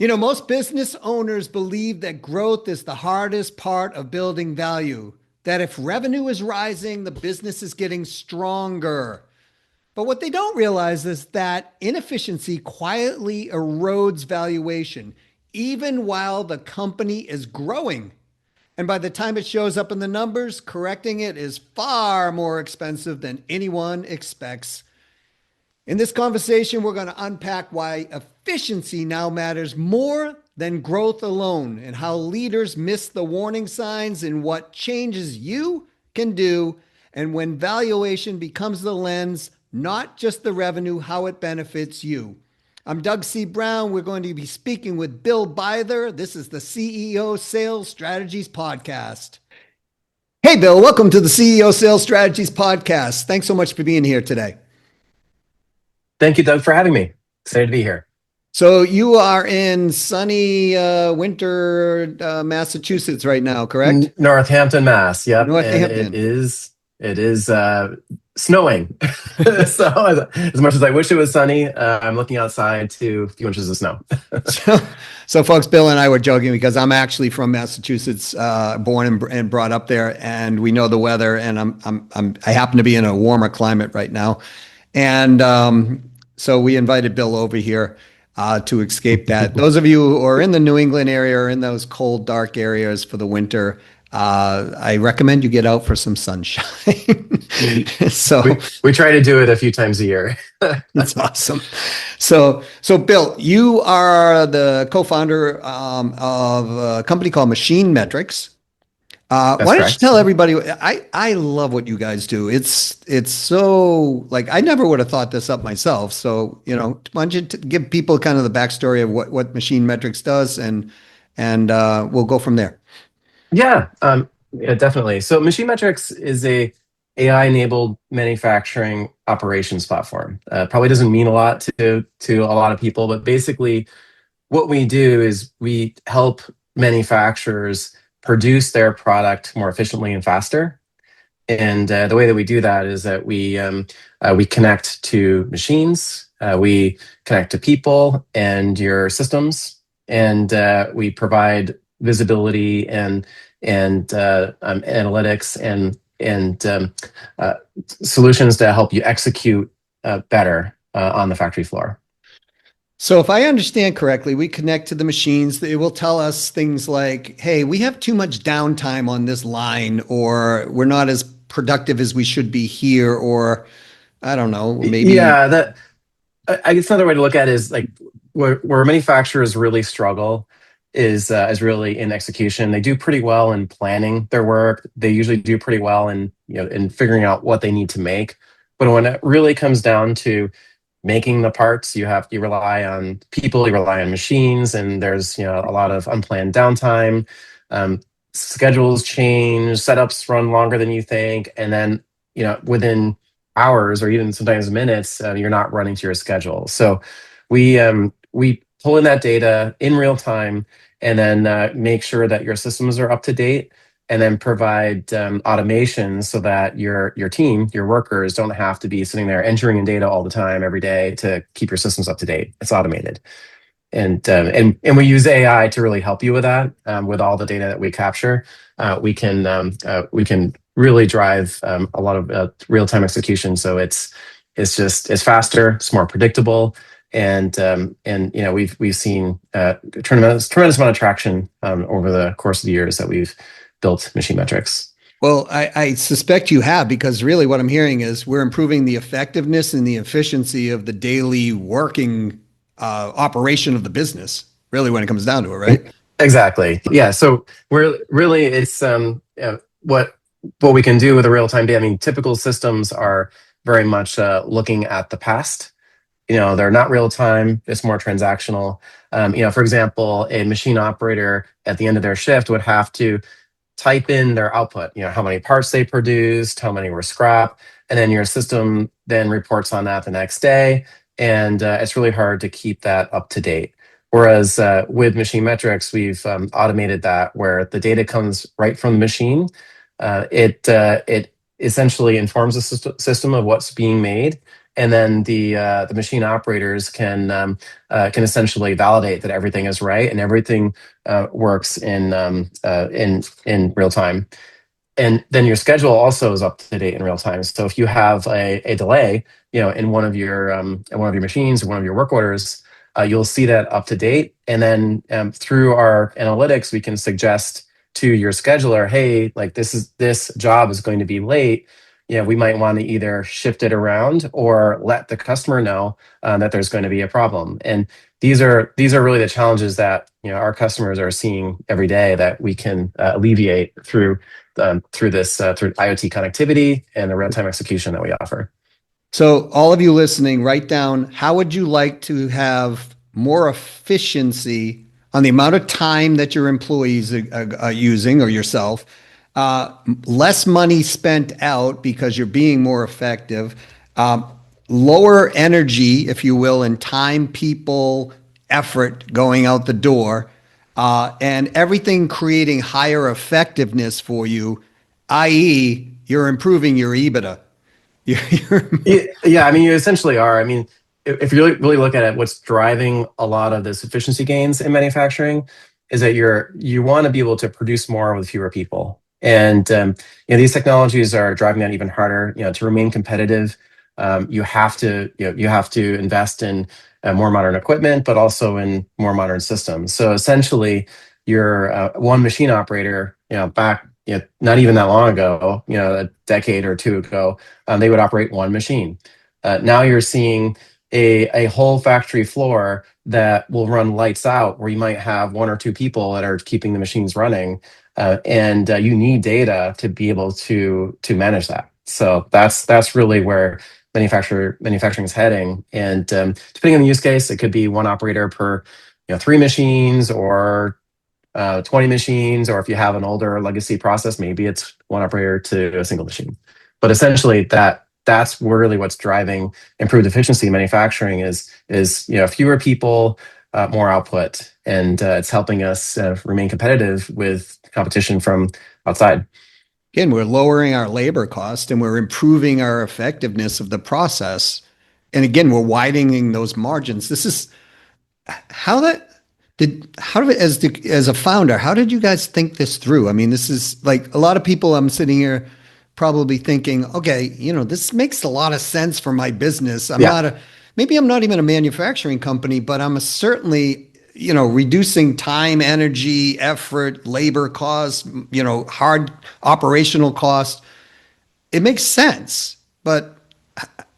Most business owners believe that growth is the hardest part of building value, that if revenue is rising, the business is getting stronger. But what they don't realize is that inefficiency quietly erodes valuation, even while the company is growing. And by the time it shows up in the numbers, correcting it is far more expensive than anyone expects. In this conversation, we're going to unpack why efficiency now matters more than growth alone, and how leaders miss the warning signs, and what changes you can do, and when valuation becomes the lens, not just the revenue, how it benefits you. I'm Doug C. Brown. We're going to be speaking with Bill Bither. This is the CEO Sales Strategies Podcast. Hey, Bill, welcome to the CEO Sales Strategies Podcast. Thanks so much for being here today. Thank you, Doug, for having me. Excited to be here. So you are in sunny winter Massachusetts right now, correct? Northampton, Mass. Yep. Northampton. And it is snowing. So as much as I wish it was sunny, I'm looking outside to a few inches of snow. So folks, Bill and I were joking because I'm actually from Massachusetts, born and brought up there, and we know the weather. And I happen to be in a warmer climate right now, and so we invited Bill over here to escape that. Those of you who are in the New England area or in those cold, dark areas for the winter, I recommend you get out for some sunshine. So we try to do it a few times a year. That's awesome. So Bill, you are the co-founder of a company called Machine Metrics. Why don't you tell everybody? I love what you guys do. It's so, like, I never would have thought this up myself. So why don't you give people kind of the backstory of what Machine Metrics does, and we'll go from there. Yeah, definitely. So Machine Metrics is a AI-enabled manufacturing operations platform. Probably doesn't mean a lot to a lot of people, but basically what we do is we help manufacturers produce their product more efficiently and faster. And the way that we do that is that we connect to machines, we connect to people and your systems, and we provide visibility and analytics and solutions to help you execute better on the factory floor. So if I understand correctly, we connect to the machines. It will tell us things like, hey, we have too much downtime on this line, or we're not as productive as we should be here, or I don't know, maybe. Yeah, I guess another way to look at it is like where manufacturers really struggle is really in execution. They do pretty well in planning their work. They usually do pretty well in figuring out what they need to make. But when it really comes down to making the parts, you rely on people, you rely on machines, and there's a lot of unplanned downtime. Schedules change, setups run longer than you think, and then within hours or even sometimes minutes, you're not running to your schedule. So we pull in that data in real time, and then make sure that your systems are up to date, and then provide automation so that your team, your workers, don't have to be sitting there entering in data all the time, every day, to keep your systems up to date. It's automated. And we use AI to really help you with that. With all the data that we capture, we can really drive a lot of real-time execution. So it's faster, it's more predictable, and we've seen tremendous amount of traction over the course of the years that we've built Machine Metrics. Well, I suspect you have, because really what I'm hearing is we're improving the effectiveness and the efficiency of the daily working operation of the business, really, when it comes down to it, right? Exactly. Yeah. So it's what we can do with a real-time data. I mean, typical systems are very much looking at the past. They're not real-time. It's more transactional. For example, a machine operator at the end of their shift would have to type in their output, how many parts they produced, how many were scrap, and then your system then reports on that the next day. And it's really hard to keep that up to date. Whereas with Machine Metrics, we've automated that, where the data comes right from the machine. It essentially informs the system of what's being made, and then the machine operators can essentially validate that everything is right and everything works in real time. And then your schedule also is up to date in real time. So if you have a delay, in one of your machines or one of your work orders, you'll see that up to date. And then through our analytics, we can suggest to your scheduler, hey, like this job is going to be late. We might want to either shift it around or let the customer know that there's going to be a problem. And these are really the challenges that our customers are seeing every day that we can alleviate through IoT connectivity and the real-time execution that we offer. So, all of you listening, write down, how would you like to have more efficiency on the amount of time that your employees are using or yourself, less money spent out because you're being more effective, um, lower energy, if you will, and time, people, effort going out the door, and everything creating higher effectiveness for you, i.e., you're improving your EBITDA. Yeah, I mean, you essentially are. I mean, if you really look at it, what's driving a lot of this efficiency gains in manufacturing is that you want to be able to produce more with fewer people. And these technologies are driving that even harder. To remain competitive, you have to invest in more modern equipment, but also in more modern systems. So essentially, your one machine operator, back not even that long ago, a decade or two ago, they would operate one machine. Now you're seeing a whole factory floor that will run lights out, where you might have one or two people that are keeping the machines running, and you need data to be able to manage that. So that's really where manufacturing is heading. And depending on the use case, it could be one operator per three machines or 20 machines, or if you have an older legacy process, maybe it's one operator to a single machine. But essentially, that's really what's driving improved efficiency in manufacturing is fewer people, more output, and it's helping us remain competitive with competition from outside. Again, we're lowering our labor cost and we're improving our effectiveness of the process. And again, we're widening those margins. This is how that how did as a founder, how did you guys think this through? I mean, this is like a lot of people I'm sitting here probably thinking, okay, this makes a lot of sense for my business. Yeah. Maybe I'm not even a manufacturing company, but I'm certainly, reducing time, energy, effort, labor costs, hard operational costs. It makes sense. But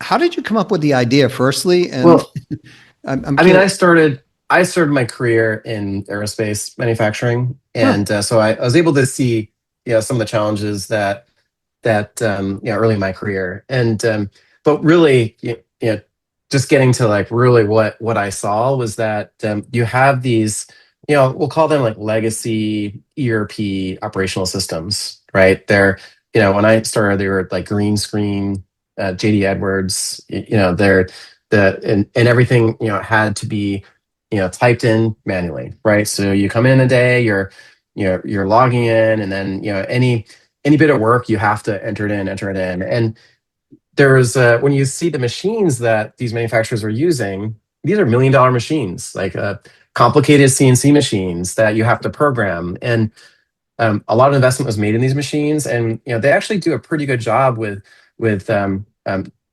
how did you come up with the idea, firstly? And Well, I'm I mean, curious. I started my career in aerospace manufacturing, Huh. and so I was able to see some of the challenges that early in my career, and but really just getting to like really what I saw was that you have these we'll call them like legacy ERP operational systems, right? When I started, they were like green screen, JD Edwards, they're and everything had to be typed in manually, right? So you come in a day, you're logging in, and then any bit of work you have to enter it in. And there's when you see the machines that these manufacturers are using, these are $1 million machines, like complicated CNC machines that you have to program. And a lot of investment was made in these machines, and they actually do a pretty good job with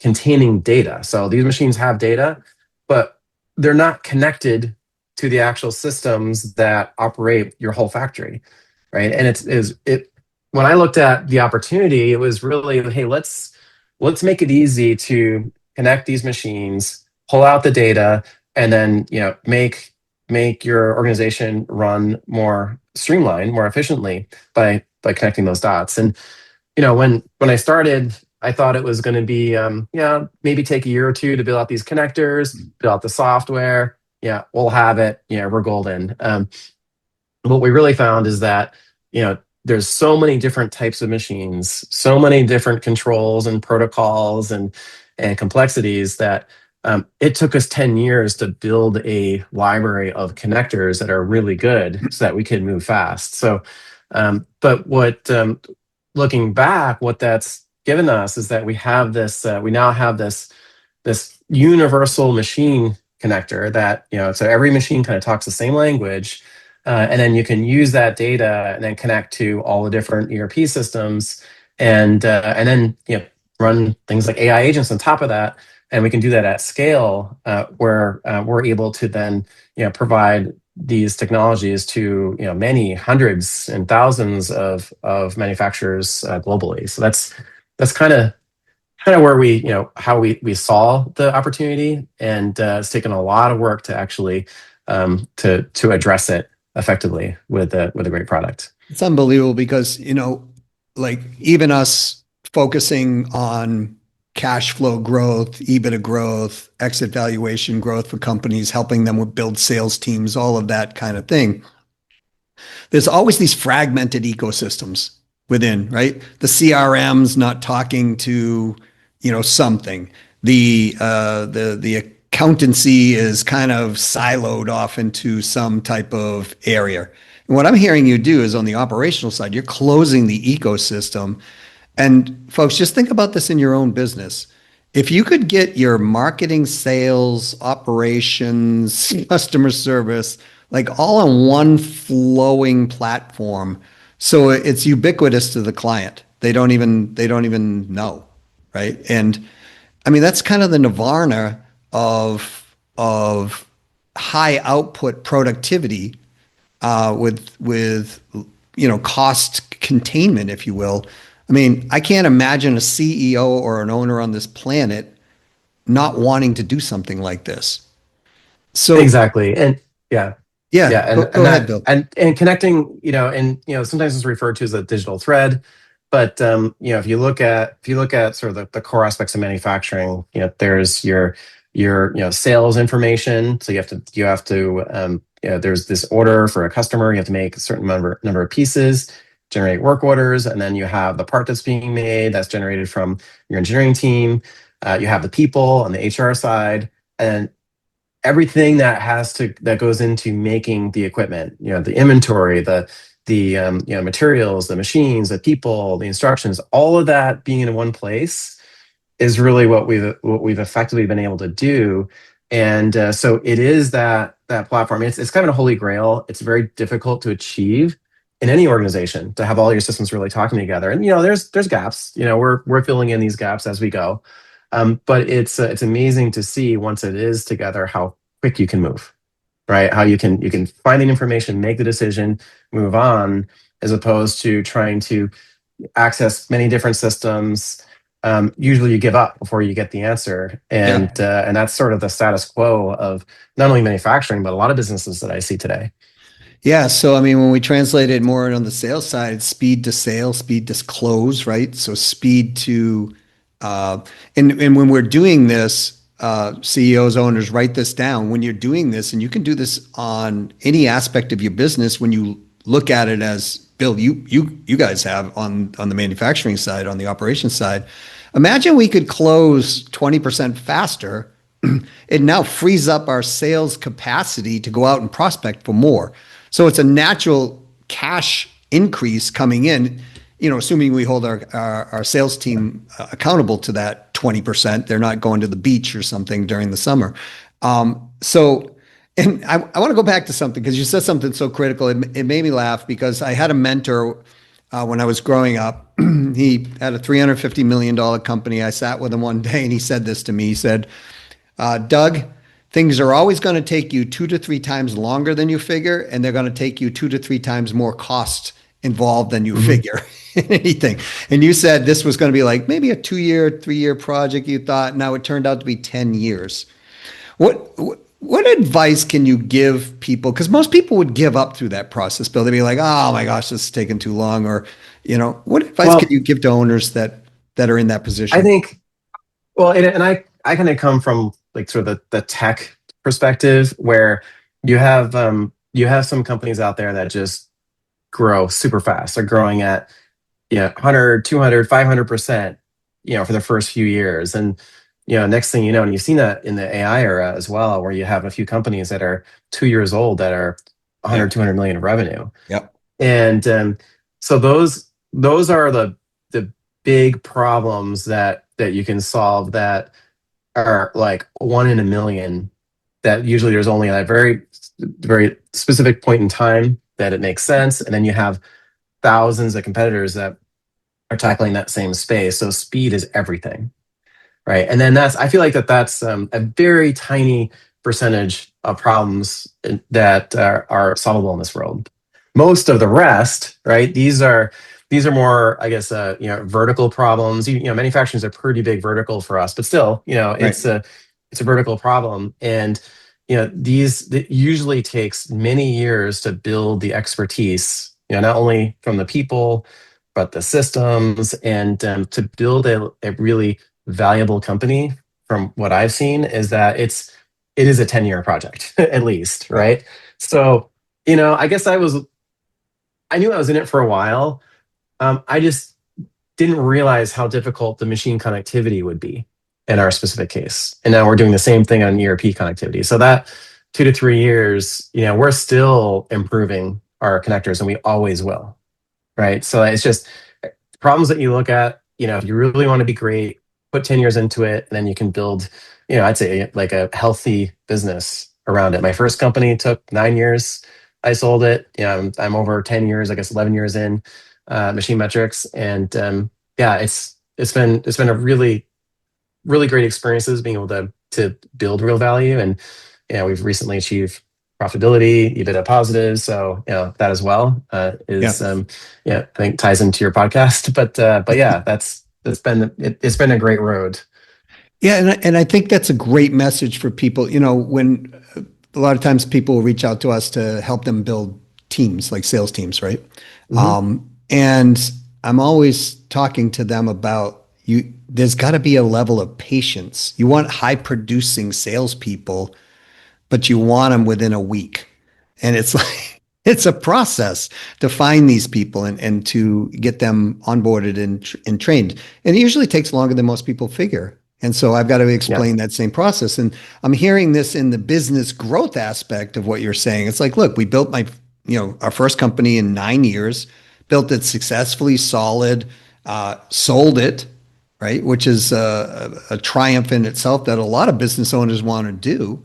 containing data. So these machines have data, but they're not connected to the actual systems that operate your whole factory, right? And it when I looked at the opportunity, it was really, hey, let's make it easy to connect these machines, pull out the data, and then make your organization run more streamlined, more efficiently by connecting those dots. And when I started, I thought it was going to be maybe take a year or two to build out these connectors, build out the software. Yeah, we'll have it. Yeah, we're golden. What we really found is that there's so many different types of machines, so many different controls and protocols and complexities that it took us 10 years to build a library of connectors that are really good so that we can move fast. So, but what looking back, what that's given us is that we now have this this universal machine connector that, so every machine kind of talks the same language. And then you can use that data and then connect to all the different ERP systems, and then run things like AI agents on top of that. And we can do that at scale, where we're able to then provide these technologies to many hundreds and thousands of manufacturers globally. So that's kind of where how we saw the opportunity, and it's taken a lot of work to actually to address it effectively with a great product. It's unbelievable because, like even us focusing on cash flow growth, EBITDA growth, exit valuation growth for companies, helping them with build sales teams, all of that kind of thing. There's always these fragmented ecosystems within, right? The CRM's not talking to, something. The accountancy is kind of siloed off into some type of area. And what I'm hearing you do is on the operational side, you're closing the ecosystem. And folks, just think about this in your own business. If you could get your marketing, sales, operations, customer service, like all on one flowing platform, so it's ubiquitous to the client. They don't even know, right? And I mean that's kind of the nirvana of high output productivity with cost containment, if you will. I mean, I can't imagine a CEO or an owner on this planet not wanting to do something like this. So Exactly. And yeah. yeah, Yeah, go, and go ahead, that Bill. and connecting, and sometimes it's referred to as a digital thread, but if you look at sort of the core aspects of manufacturing, there's your sales information. So you have to there's this order for a customer. You have to make a certain number of pieces, generate work orders, and then you have the part that's being made that's generated from your engineering team. You have the people on the HR side, and everything that goes into making the equipment, the inventory, the materials, the machines, the people, the instructions, all of that being in one place is really what we've effectively been able to do. And so it is that platform. It's kind of a holy grail. It's very difficult to achieve in any organization, to have all your systems really talking together. And there's gaps. We're filling in these gaps as we go. But it's amazing to see, once it is together, how quick you can move, right? How you can find the information, make the decision, move on, as opposed to trying to access many different systems. Usually, you give up before you get the answer, Yeah. and that's sort of the status quo of not only manufacturing but a lot of businesses that I see today. Yeah. So, I mean, when we translate it more on the sales side, it's speed to sale, speed to close, right? So, speed to, and when we're doing this, CEOs, owners, write this down. When you're doing this, and you can do this on any aspect of your business, when you look at it as Bill, you guys have on the manufacturing side, on the operations side. Imagine we could close 20% faster. It now frees up our sales capacity to go out and prospect for more. So it's a natural cash increase coming in, assuming we hold our sales team accountable to that 20%. They're not going to the beach or something during the summer. So, and I want to go back to something because you said something so critical. It made me laugh because I had a mentor when I was growing up. He had a $350 million company. I sat with him one day and he said this to me. He said, Doug, things are always going to take you 2 to 3 times longer than you figure, and they're going to take you 2 to 3 times more cost involved than you Mhm. figure in anything. And you said this was going to be like maybe a 2 year, 3 year project, you thought. Now it turned out to be 10 years. What advice can you give people? Because most people would give up through that process, Bill. They'd be like, "Oh my gosh, this is taking too long." Or, what advice can Well, you give to owners that are in that I position? think Well, and I kind of come from like sort of the tech perspective, where you have some companies out there that just grow super fast. They're growing at 100, 200, 500%, for the first few years. And next thing you know, and you've seen that in the AI era as well, where you have a few companies that are 2 years old that are Yeah. 100, 200 million in revenue. Yep. And so those are the big problems that you can solve, that are like one in a million, that usually there's only a very specific point in time that it makes sense. And then you have thousands of competitors that are tackling that same space. So speed is everything. Right. And then I feel like that's a very tiny percentage of problems that are solvable in this world. Most of the rest, right? These are more, I guess, vertical problems. Manufacturing is a pretty big vertical for us, but still, Right. it's a vertical problem. And, it usually takes many years to build the expertise, not only from the people, but the systems, and to build a really valuable company. From what I've seen, is that it is a 10-year project at least, Right. right? So, I guess I knew I was in it for a while. I just didn't realize how difficult the machine connectivity would be in our specific case. And now we're doing the same thing on ERP connectivity. So that 2 to 3 years, we're still improving our connectors, and we always will, right? So it's just problems that you look at, if you really want to be great, put 10 years into it, and then you can build, I'd say like a healthy business around it. My first company took 9 years. I sold it. I'm over 10 years, I guess 11 years in machine metrics. And yeah, it's been a really great experiences being able to build real value. And we've recently achieved profitability, EBITDA positive. So that as well Yeah. is I think ties into your podcast. But yeah, it's been a great road. Yeah, and I think that's a great message for people. When a lot of times people will reach out to us to help them build teams, like sales teams, right? Hmm. And I'm always talking to them about you. There's got to be a level of patience. You want high producing salespeople, but you want them within a week. And it's like, it's a process to find these people and to get them onboarded and trained. And it usually takes longer than most people figure. And so I've got to Yeah. explain that same process. And I'm hearing this in the business growth aspect of what you're saying. It's like, look, we built our first company in 9 years, built it successfully, solid, sold it, right? Which is a triumph in itself that a lot of business owners want to do.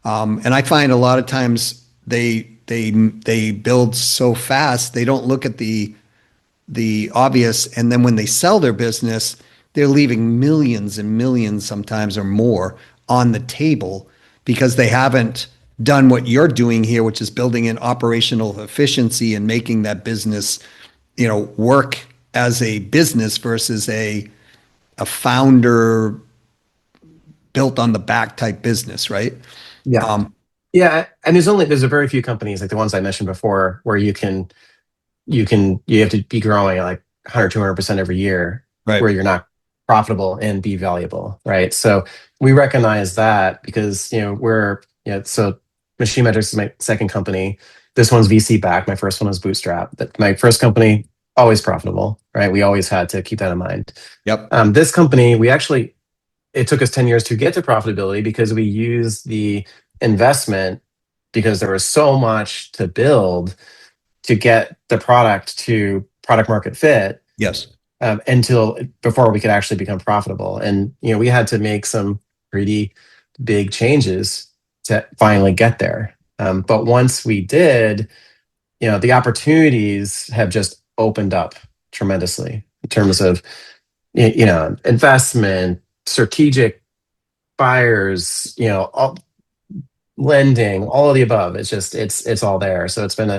And I find a lot of times they build so fast they don't look at the obvious, and then when they sell their business, they're leaving millions and millions sometimes or more on the table because they haven't done what you're doing here, which is building in operational efficiency and making that business, work as a business versus a founder built on the back type business, right? Yeah. Um, Yeah. And there's a very few companies like the ones I mentioned before where you have to be growing at like 100, 200% every year, right. where you're not profitable and be valuable, right? So we recognize that because, so Machine Metrics is my second company. This one's VC backed. My first one was bootstrap. But my first company, always profitable, right? We always had to keep that in mind. Yep. This company, it took us 10 years to get to profitability because we used the investment, because there was so much to build to get the product to product market fit, Yes. until before we could actually become profitable. And we had to make some pretty big changes to finally get there. But once we did, the opportunities have just opened up tremendously in terms of investment, strategic buyers, lending, all of the above. It's all there. So it's been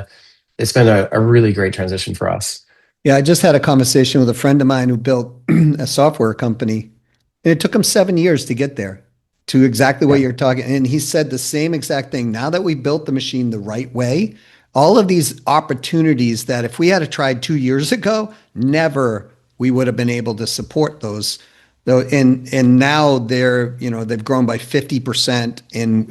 a really great transition for us. Yeah, I just had a conversation with a friend of mine who built a software company, and it took him 7 years to get there to exactly what Yeah. you're talking. And he said the same exact thing. Now that we built the machine the right way, all of these opportunities that if we had tried 2 years ago, never we would have been able to support those. Though, and now they've grown by 50% in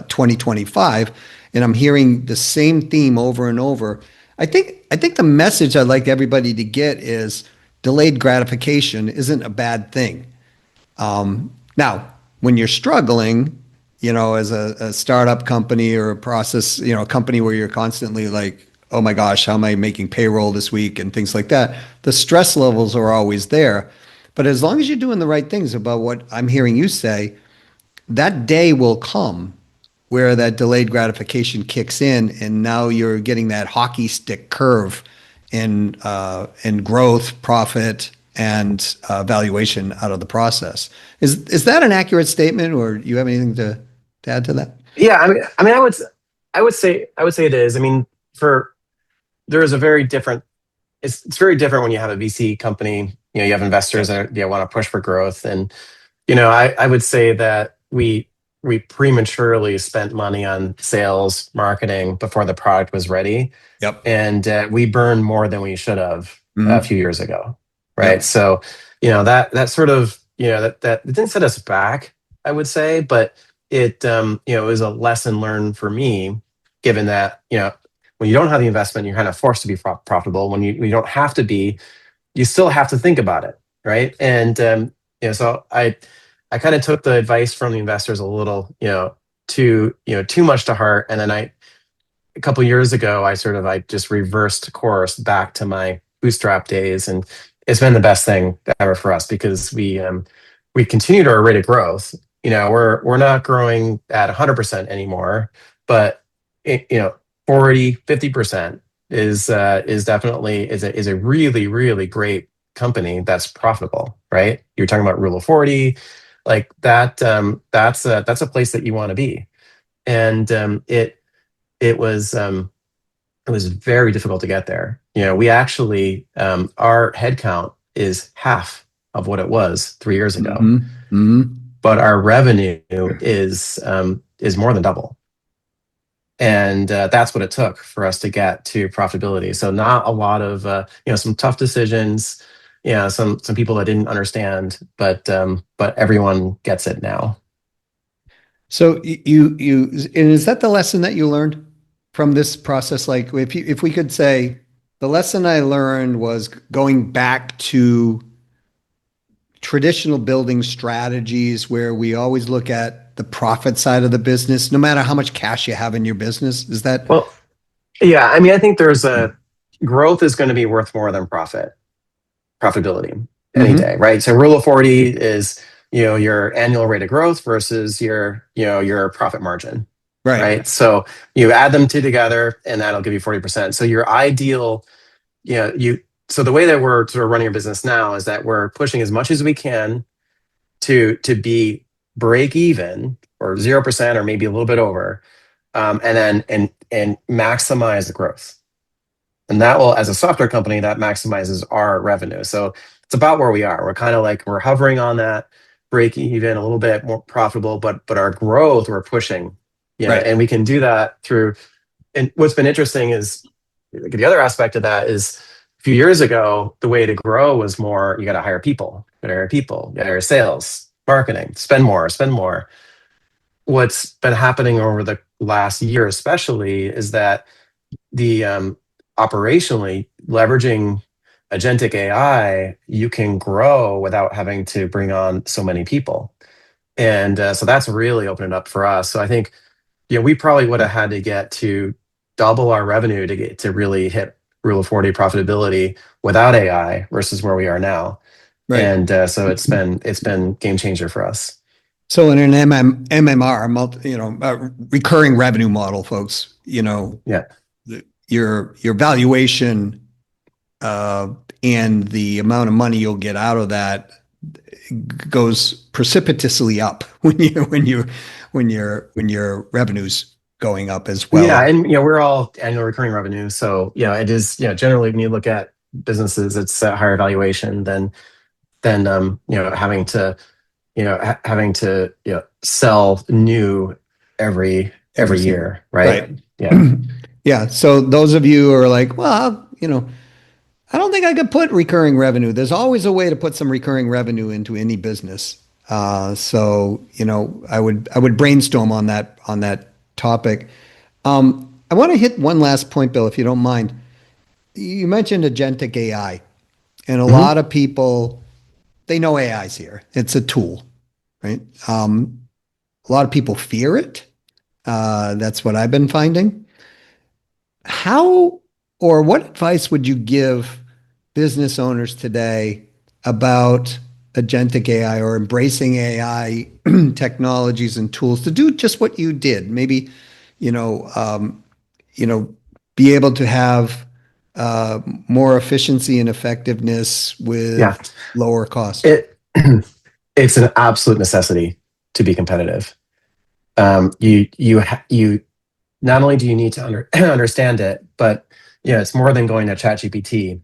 2025, and I'm hearing the same theme over and over. I think the message I'd like everybody to get is delayed gratification isn't a bad thing. Now, when you're struggling, as a startup company or a process, a company where you're constantly like, oh my gosh, how am I making payroll this week and things like that, the stress levels are always there. But as long as you're doing the right things about what I'm hearing you say, that day will come where that delayed gratification kicks in, and now you're getting that hockey stick curve in growth, profit, and valuation out of the process. Is that an accurate statement, or do you have anything to add to that? Yeah, I would say it is. I mean, for there is a very different. It's very different when you have a VC company. You have investors Yes. that want to push for growth, and I would say that we prematurely spent money on sales, marketing before the product was ready, Yep. and we burned more than we should have a Hmm. few years ago, right? Yep. So, that sort of that it didn't set us back, I would say, but it was a lesson learned for me, given that when you don't have the investment, you're kind of forced to be profitable. When you don't have to be, you still have to think about it, right? And so I kind of took the advice from the investors a little, too much to heart, and then a couple years ago, I just reversed course back to my bootstrap days, and it's been the best thing ever for us because we continued our rate of growth. We're not growing at 100% anymore, but 40, 50% is definitely is a really really great company that's profitable, right? You're talking about rule of 40, like that. That's a place that you want to be, and it was it was very difficult to get there. We actually our headcount is half of what it was 3 years ago, Hmm. Hmm. but our revenue is more than double, and that's what it took for us to get to profitability. So not a lot of some tough decisions, some people that didn't understand, but everyone gets it now. So and is that the lesson that you learned from this process? Like if we could say the lesson I learned was going back to traditional building strategies where we always look at the profit side of the business, no matter how much cash you have in your business. Is that? Well, yeah, I mean, I think there's a growth is going to be worth more than profitability any day, Hmm. right? So rule of 40 is, your annual rate of growth versus your profit margin, Right. right? So you add them two together and that'll give you 40%. So your ideal, you so the way that we're sort of running our business now is that we're pushing as much as we can to be break even or 0% or maybe a little bit over, and then and maximize the growth. And that will, as a software company, that maximizes our revenue. So it's about where we are. We're kind of like we're hovering on that break even, a little bit more profitable, but our growth we're pushing, Right. and we can do that through. And what's been interesting is like, the other aspect of that is a few years ago, the way to grow was more you got to hire people, you got to hire sales, marketing, spend more, spend more. What's been happening over the last year, especially, is that the operationally leveraging agentic AI, you can grow without having to bring on so many people, and so that's really opened it up for us. So I think we probably would have had to get to double our revenue to get to really hit rule of 40 profitability without AI versus where we are now, Right. and so it's been game changer for us. So in an MMR, recurring revenue model, folks, Yeah. your valuation uh, and the amount of money you'll get out of that goes precipitously up when your revenue's going up as Yeah, well. and we're all annual recurring revenue, so it is. Generally when you look at businesses, it's a higher valuation than having to sell new every Every single year, right? right. Yeah, Yeah. So those of you who are like, well, I don't think I could put recurring revenue. There's always a way to put some recurring revenue into any business. So I would brainstorm on that topic. I want to hit one last point, Bill, if you don't mind. You mentioned agentic AI, and a hmm lot of people they know AI is here. It's a tool, right? A lot of people fear it. That's what I've been finding. How or what advice would you give business owners today about agentic AI or embracing AI technologies and tools to do just what you did. Maybe, you know, um, you know, be able to have more efficiency and effectiveness Yeah, with lower cost. it it's an absolute necessity to be competitive. You not only do you need to understand it, but it's more than going to ChatGPT.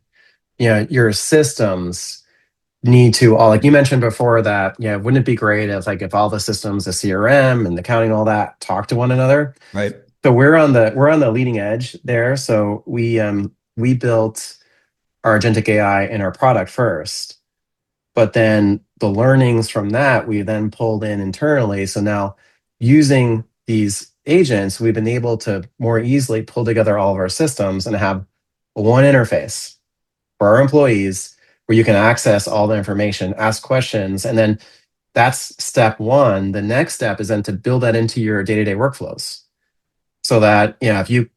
Your systems need to all, like you mentioned before, that wouldn't it be great if all the systems, the CRM and the accounting, all that talk to one another? Right. So we're on the leading edge there. So we built our agentic AI in our product first, but then the learnings from that we then pulled in internally. So now using these agents, we've been able to more easily pull together all of our systems and have one interface for our employees where you can access all the information, ask questions, and then that's step one. The next step is then to build that into your day-to-day workflows, so that if you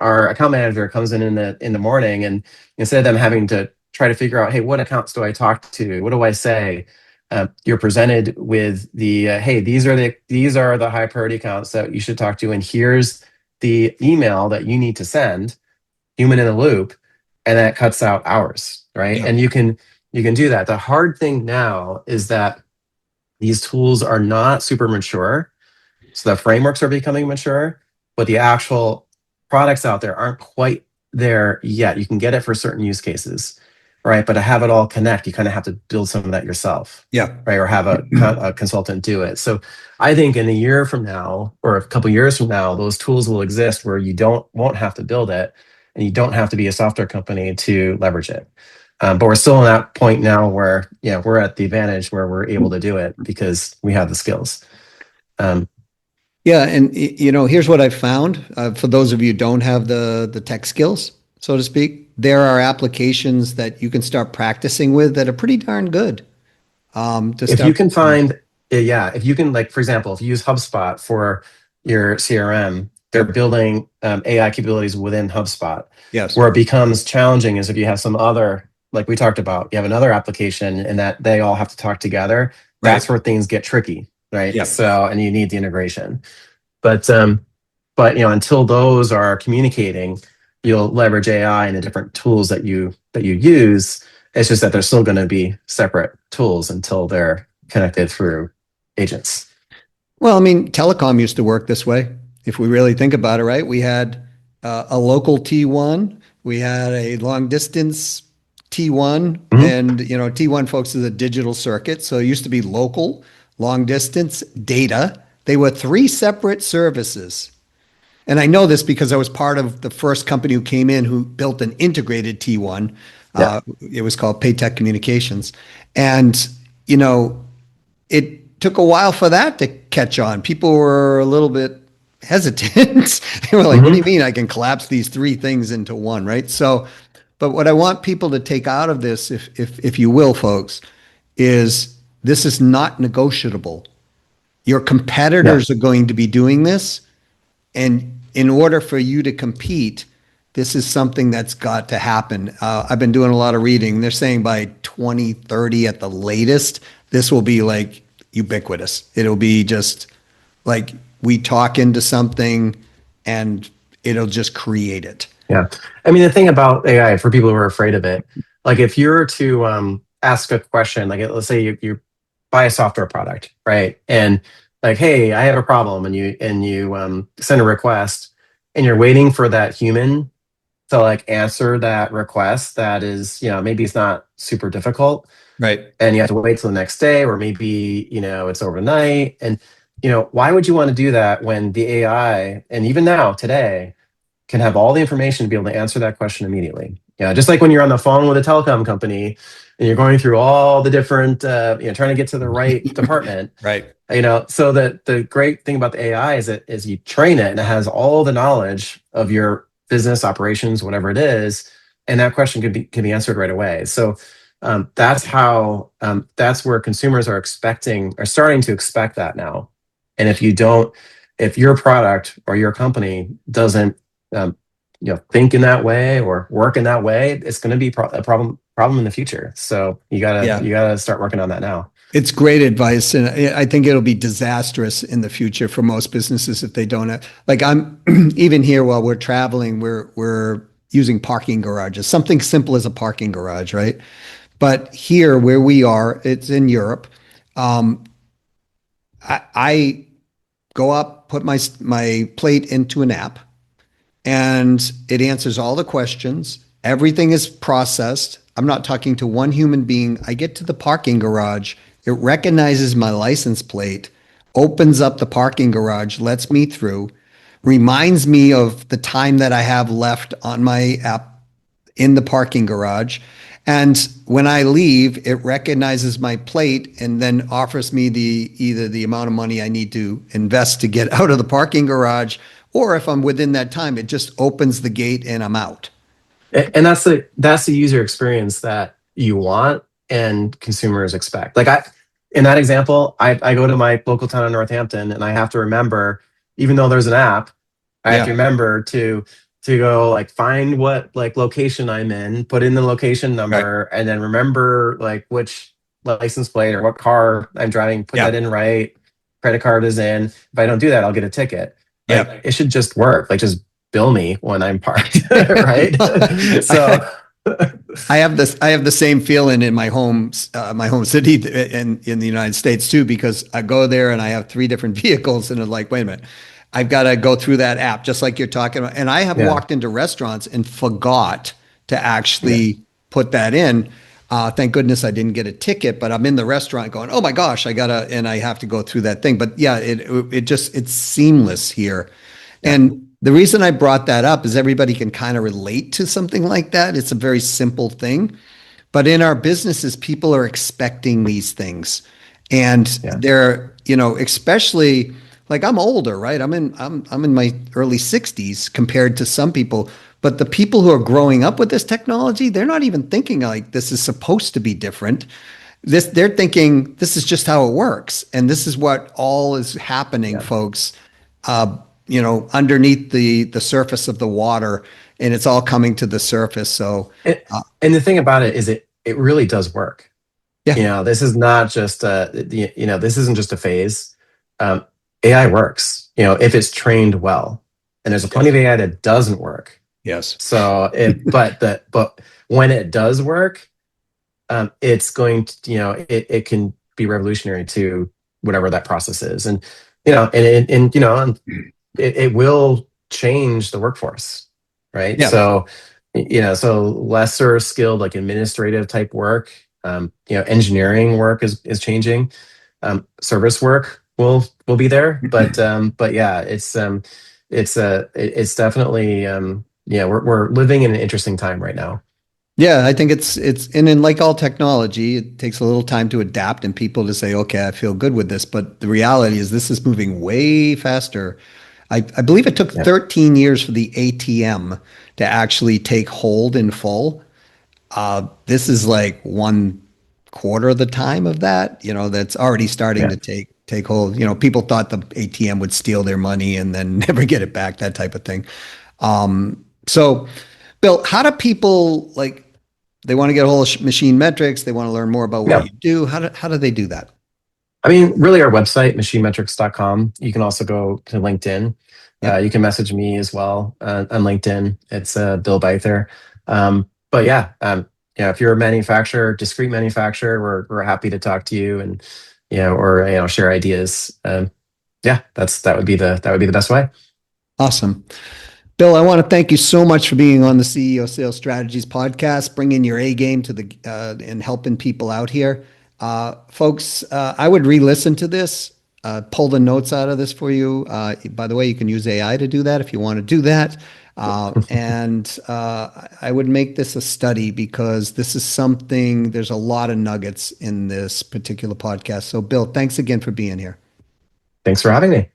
our account manager comes in the morning, and instead of them having to try to figure out, hey, what accounts do I talk to, what do I say, you're presented with the hey, these are the high priority accounts that you should talk to, and here's the email that you need to send, human in the loop, and that cuts out hours, right? Yeah. And you can do that. The hard thing now is that these tools are not super mature, so the frameworks are becoming mature, but the actual products out there aren't quite there yet. You can get it for certain use cases, right? But to have it all connect, you kind of have to build some of that yourself, Yeah. right? Or have a consultant do it. So I think in a year from now, or a couple years from now, those tools will exist where you won't have to build it, and you don't have to be a software company to leverage it. But we're still in that point now where we're at the advantage where we're able to do it because we have the skills. Um, Yeah, and here's what I've found. For those of you who don't have the tech skills, so to speak, there are applications that you can start practicing with that are pretty darn good. To if you start. can find yeah, if you can, like, for example, if you use HubSpot for your CRM, they're Yep. building AI capabilities within HubSpot. Yes. Where it becomes challenging is if you have some other, like we talked about, you have another application and that they all have to talk together. Right. That's where things get tricky, right? Yep. So, and you need the integration. But until those are communicating, you'll leverage AI and the different tools that you use. It's just that they're still going to be separate tools until they're connected through agents. Well, I mean, telecom used to work this way. If we really think about it, right? We had a local T1, we had a long distance T1, Mhm. and T1 folks is a digital circuit. So it used to be local, long distance, data. They were three separate services. And I know this because I was part of the first company who came in who built an integrated T1. Yeah. It was called Paytech Communications. And, it took a while for that to catch on. People were a little bit hesitant. They were like, what do you Hmm. mean I can collapse these three things into one, right? So, but what I want people to take out of this, if you will, folks, is this is not negotiable. Your Yeah. competitors are going to be doing this. And in order for you to compete, this is something that's got to happen. I've been doing a lot of reading. They're saying by 2030 at the latest, this will be like ubiquitous. It'll be just like we talk into something and it'll just create it. Yeah. I mean, the thing about AI, for people who are afraid of it, like if you're to ask a question, like let's say you buy a software product, right? And like, hey, I have a problem, and you send a request, and you're waiting for that human to like answer that request. That is, maybe it's not super difficult, Right. and you have to wait till the next day, or maybe it's overnight. And why would you want to do that when the AI, and even now today, can have all the information to be able to answer that question immediately? Yeah, just like when you're on the phone with a telecom company and you're going through all the different, trying to get to the right department. Right. So that the great thing about the AI is you train it and it has all the knowledge of your business operations, whatever it is, and that question can be answered right away. So that's where consumers are starting to expect that now. And if your product or your company doesn't think in that way or work in that way, it's going to be a problem problem in the future. So Yeah. you gotta start working on that now. It's great advice, and I think it'll be disastrous in the future for most businesses if they don't have. Like I'm even here while we're traveling, we're using parking garages, something simple as a parking garage, right? But here where we are, it's in Europe. Um, I go up, put my plate into an app, and it answers all the questions. Everything is processed. I'm not talking to one human being. I get to the parking garage. It recognizes my license plate, opens up the parking garage, lets me through, reminds me of the time that I have left on my app in the parking garage. And when I leave, it recognizes my plate and then offers me either the amount of money I need to invest to get out of the parking garage, or if I'm within that time, it just opens the gate and I'm out. And that's the user experience that you want and consumers expect. Like in that example, I go to my local town in Northampton and I have to remember, even though there's an app, I have to Yeah. remember to go like find what like location I'm in, put in the location Right. number, and then remember like which license plate or what car I'm driving, put that Yeah. in right. Credit card is in. If I don't do that, I'll get a ticket. Like Yeah. it should just work. Like just bill me when I'm parked, right? So I have the same feeling in my home city in the United States too, because I go there and I have three different vehicles and it's like, wait a minute, I've got to go through that app just like you're talking about. And I have yeah, walked into restaurants and forgot to yeah, actually put that in. Thank goodness I didn't get a ticket, but I'm in the restaurant going, oh my gosh, and I have to go through that thing. But yeah, it's seamless here. yeah, And the reason I brought that up is everybody can kind of relate to something like that. It's a very simple thing. But in our businesses, people are expecting these things. And yeah, they're, especially like I'm older, right? I'm in my early 60s compared to some people. But the people who are growing up with this technology, they're not even thinking like this is supposed to be different. They're thinking this is just how it works. And this is what all is happening, yeah. folks, underneath the surface of the water, and it's all coming to the surface. So, And, uh, and the thing about it is it really does work. yeah, This is not just this isn't just a phase. Um, AI works, if it's trained well. And there's a plenty of yes, AI that doesn't work. yes, So but when it does work, it's going to, it can be revolutionary to whatever that process is. And, and it will change the workforce, right? yeah, So, so lesser skilled, like administrative type work, engineering work is changing. Service work will be there, but yeah, it's definitely, yeah, we're living in an interesting time right now. yeah. I think it's and in like all technology, it takes a little time to adapt and people to say, okay, I feel good with this. But the reality is, this is moving way faster. I believe it took Yeah, 13 years for the ATM to actually take hold in full. This is like 1/4 of the time of that, that's already starting yeah. to take hold. People thought the ATM would steal their money and then never get it back, that type of thing. So, Bill, how do people like they want to get a hold of machine metrics, they want to learn more about what Yeah. you do? How do they do that? I mean, really, our website, machinemetrics.com. You can also go to LinkedIn. Yep. You can message me as well on LinkedIn. It's Bill Bither. But yeah, if you're a manufacturer, discrete manufacturer, we're happy to talk to you and or share ideas. Yeah, that would be the best way. Awesome. Bill, I want to thank you so much for being on the CEO Sales Strategies podcast, bringing your A game to the and helping people out here. Folks, I would re-listen to this, pull the notes out of this for you. By the way, you can use AI to do that if you want to do that. And I would make this a study because this is something, there's a lot of nuggets in this particular podcast. So, Bill, thanks again for being here. Thanks for having me.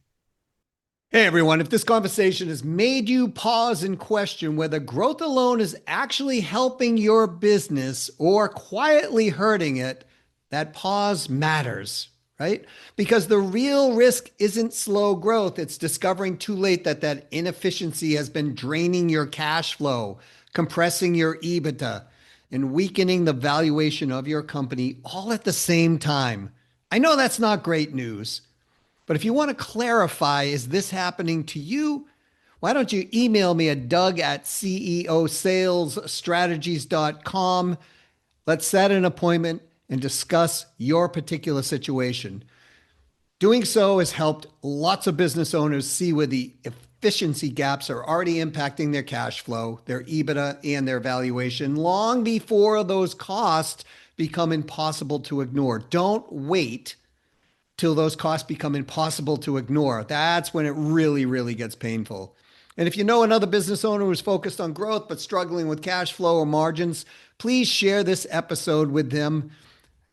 Hey everyone, if this conversation has made you pause and question whether growth alone is actually helping your business or quietly hurting it, that pause matters, right? Because the real risk isn't slow growth, it's discovering too late that inefficiency has been draining your cash flow, compressing your EBITDA, and weakening the valuation of your company all at the same time. I know that's not great news, but if you want to clarify, is this happening to you? Why don't you email me at doug@ceosalesstrategies.com. Let's set an appointment and discuss your particular situation. Doing so has helped lots of business owners see where the efficiency gaps are already impacting their cash flow, their EBITDA, and their valuation long before those costs become impossible to ignore. Don't wait till those costs become impossible to ignore. That's when it really, really gets painful. And if you know another business owner who's focused on growth but struggling with cash flow or margins, please share this episode with them.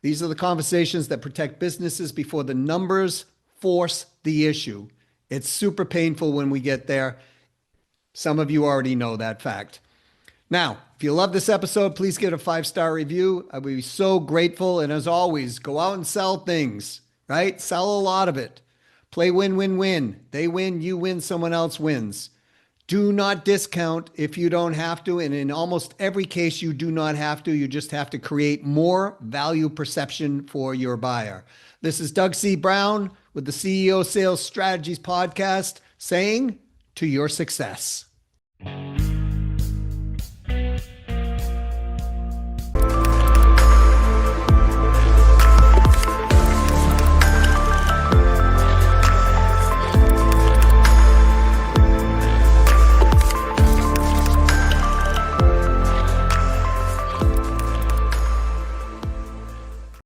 These are the conversations that protect businesses before the numbers force the issue. It's super painful when we get there. Some of you already know that fact. Now, if you love this episode, please give it a 5-star review. I'd be so grateful. And as always, go out and sell things, right? Sell a lot of it. Play win, win, win. They win, you win, someone else wins. Do not discount if you don't have to. And in almost every case, you do not have to. You just have to create more value perception for your buyer. This is Doug C. Brown with the CEO Sales Strategies Podcast saying to your success.